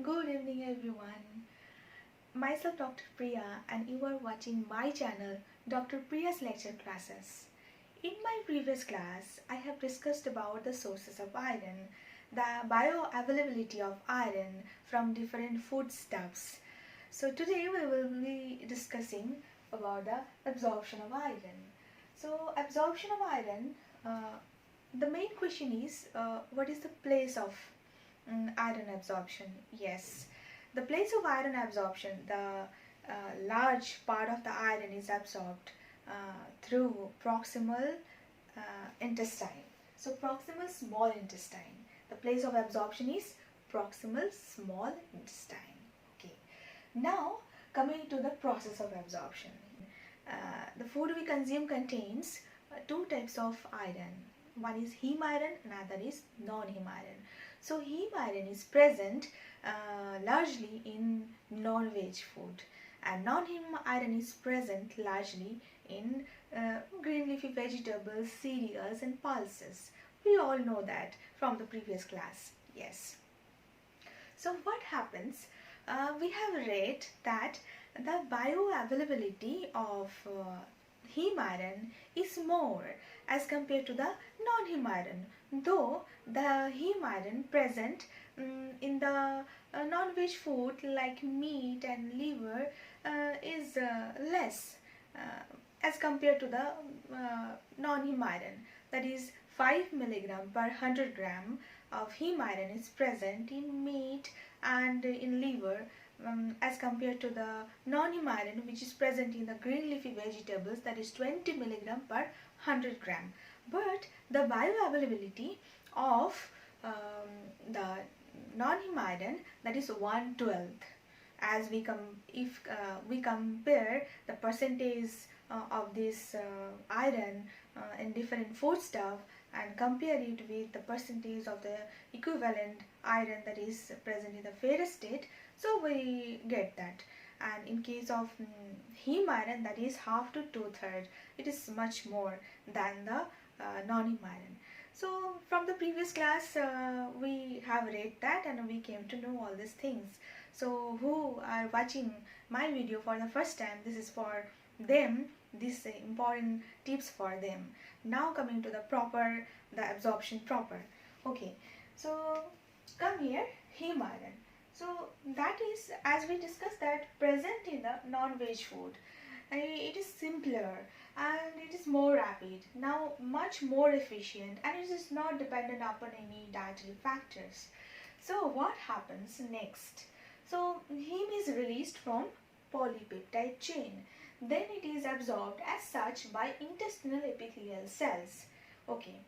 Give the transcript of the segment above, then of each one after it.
Good evening everyone. Myself Dr. Priya and you are watching my channel Dr. Priya's lecture classes. In my previous class, I have discussed about the sources of iron, the bioavailability of iron from different foodstuffs. So today we will be discussing about the absorption of iron. So absorption of iron, the main question is what is the place of iron absorption? Yes, the place of iron absorption, the large part of the iron is absorbed through proximal intestine. So proximal small intestine. The place of absorption is proximal small intestine. Okay. Now coming to the process of absorption. The food we consume contains two types of iron. One is heme iron, another is non-heme iron. So heme iron is present largely in non-veg food, and non-heme iron is present largely in green leafy vegetables, cereals and pulses. We all know that from the previous class. Yes. So what happens? We have read that the bioavailability of heme iron is more as compared to the non-heme iron, though the heme iron present in the non-veg food like meat and liver is less as compared to the non-heme iron, that is 5 milligram per 100 gram of heme iron is present in meat and in liver as compared to the non-heme iron which is present in the green leafy vegetables, that is 20 milligram per 100 gram. But the bioavailability of the non-heme iron, that is 1/12. As we we compare the percentage of this iron in different foodstuff and compare it with the percentage of the equivalent iron that is present in the ferrous state, so we get that. And in case of heme iron, that is half to 2/3, it is much more than the non-heme iron. So from the previous class we have read that and we came to know all these things. So who are watching my video for the first time, this is for them, these important tips for them. Now coming to the absorption proper. Okay, so come here, heme iron. So that is, as we discussed, that present in the non-veg food. It is simpler and it is more rapid, now much more efficient, and it is not dependent upon any dietary factors. So what happens next? So heme is released from polypeptide chain. Then it is absorbed as such by intestinal epithelial cells. Okay.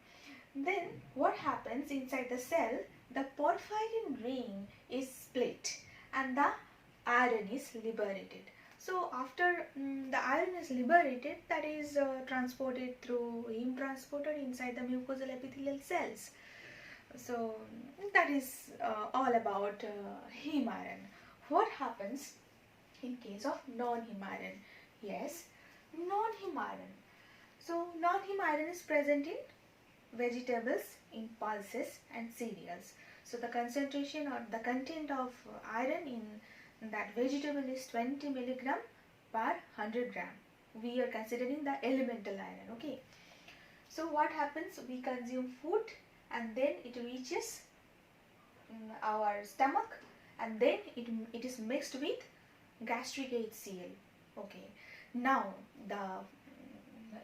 Then what happens inside the cell? The porphyrin ring is split and the iron is liberated. So after the iron is liberated, that is transported through heme transporter inside the mucosal epithelial cells. So that is all about heme iron. What happens in case of non-heme iron? Yes, non-heme iron. So non-heme iron is present in vegetables, in pulses and cereals. So the concentration or the content of iron in that vegetable is 20 milligram per 100 gram. We are considering the elemental iron. Okay. So what happens? We consume food and then it reaches our stomach and then it is mixed with gastric HCl. Okay. Now the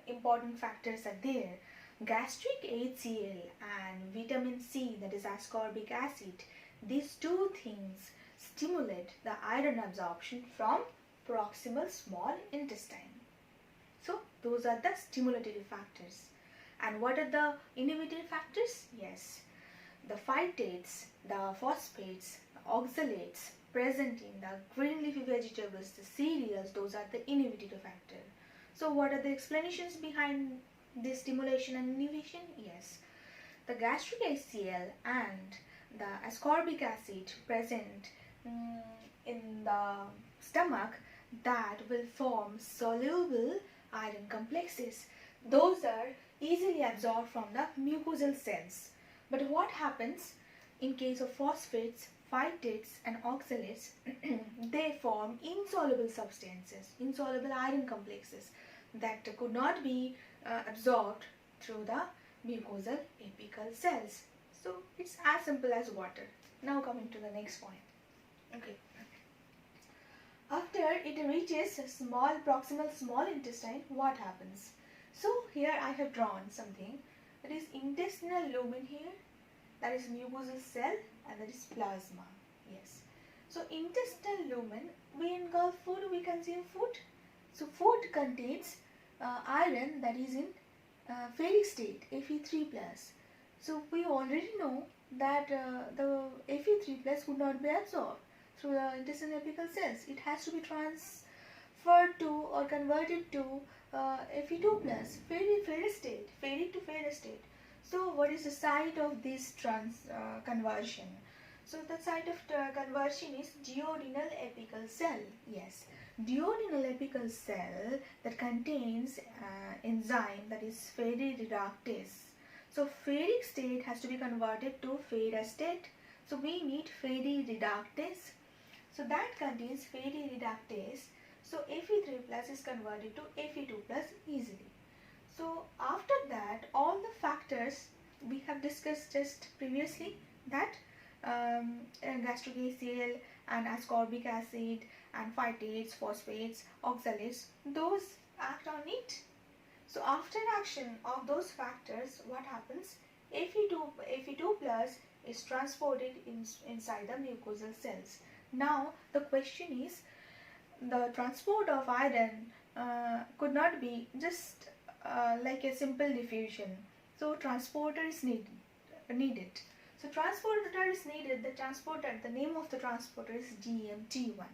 important factors are there. Gastric HCl and vitamin C, that is ascorbic acid, these two things stimulate the iron absorption from proximal small intestine. So those are the stimulatory factors. And what are the inhibitory factors? Yes, the phytates, the phosphates, the oxalates present in the green leafy vegetables, the cereals, those are the inhibitory factor. So what are the explanations behind this stimulation and inhibition? Yes, the gastric HCl and the ascorbic acid present in the stomach, that will form soluble iron complexes. Those are easily absorbed from the mucosal cells. But what happens in case of phosphates? phytates and oxalates, they form insoluble substances, insoluble iron complexes that could not be absorbed through the mucosal apical cells. So it's as simple as water. Now coming to the next point. Okay. After it reaches proximal small intestine, what happens? So here I have drawn something that is intestinal lumen here, that is mucosal cell, and that is plasma. Yes. So intestinal lumen, we engulf food, we consume food. So food contains iron that is in ferric state, Fe3+. So we already know that the Fe3+ would not be absorbed through the intestinal apical cells. It has to be transferred to or converted to Fe2+, ferric to ferrous state. So what is the site of this conversion? So the site of conversion is duodenal apical cell. Yes, duodenal apical cell that contains enzyme that is ferrireductase. So ferric state has to be converted to ferrous state. So we need ferrireductase. So that contains ferrireductase. So Fe3+ is converted to Fe2+ easily. So after that, all the factors we have discussed just previously, that gastric acid and ascorbic acid and phytates, phosphates, oxalates, those act on it. So after action of those factors, what happens? Fe2+ is transported inside the mucosal cells. Now the question is, the transport of iron could not be just like a simple diffusion. So transporter is needed. So transporter is needed. The name of the transporter is DMT1.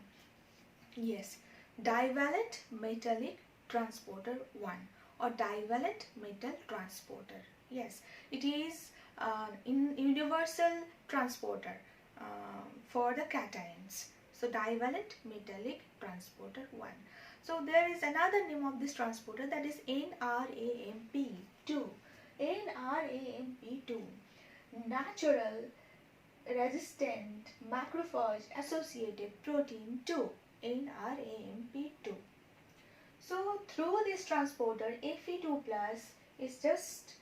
Yes, divalent metallic transporter 1 or divalent metal transporter. Yes, it is in universal transporter for the cations. So divalent metallic transporter 1. So there is another name of this transporter, that is NRAMP2. NRAMP2, natural resistant macrophage associated protein 2, NRAMP2. So through this transporter, Fe2+ is just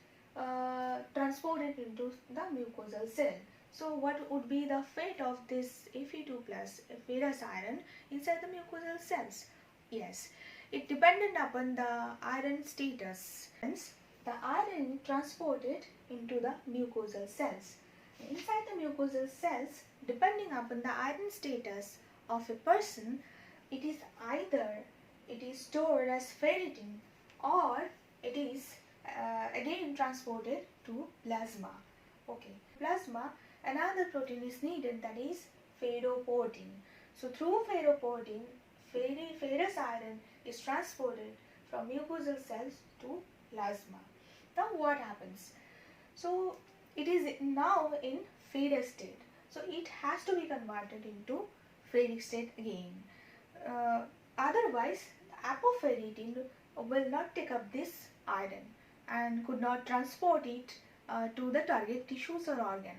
transported into the mucosal cell. So what would be the fate of this Fe2+, ferrous iron, inside the mucosal cells? Yes, it depended upon the iron status. Hence, the iron transported into the mucosal cells. Inside the mucosal cells, depending upon the iron status of a person, it is either stored as ferritin or it is again transported to plasma. Okay, plasma, another protein is needed, that is ferroportin. So through ferroportin, ferrous iron is transported from mucosal cells to plasma. Now what happens? So it is now in ferrous state. So it has to be converted into ferric state again. Otherwise, apoferritin will not take up this iron and could not transport it to the target tissues or organ.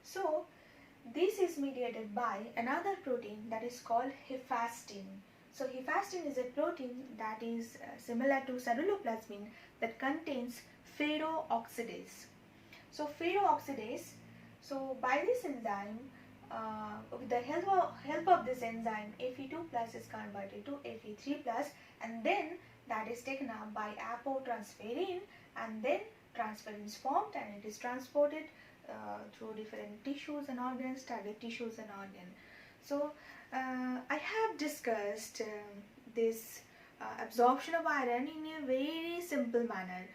So this is mediated by another protein that is called hephaestin. So hephaestin is a protein that is similar to ceruloplasmin that contains ferrooxidase. So ferrooxidase, so by this enzyme, with the help of this enzyme, Fe2+ is converted to Fe3+, and then that is taken up by apotransferrin, and then transferrin is formed and it is transported through different tissues and organs, target tissues and organs. So I have discussed this absorption of iron in a very simple manner,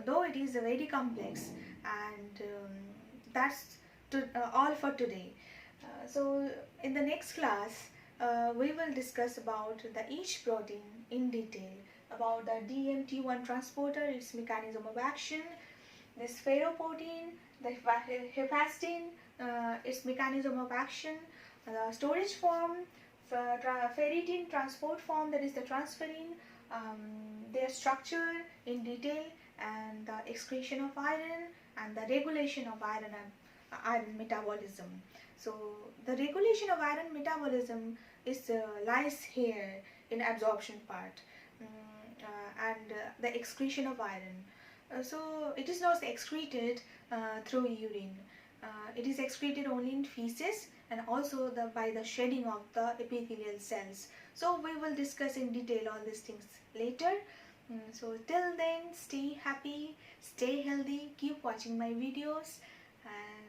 though it is very complex, and that's all for today. So in the next class, we will discuss about each protein in detail, about the DMT1 transporter, its mechanism of action, this ferroportin, the hephaestin, its mechanism of action, the storage form, ferritin transport form, that is the transferrin, their structure in detail, and the excretion of iron and the regulation of iron metabolism. So the regulation of iron metabolism is lies here in absorption part, and the excretion of iron. So it is not excreted through urine. It is excreted only in feces and also by the shedding of the epithelial cells. So we will discuss in detail all these things later. So till then, stay happy, stay healthy, keep watching my videos, and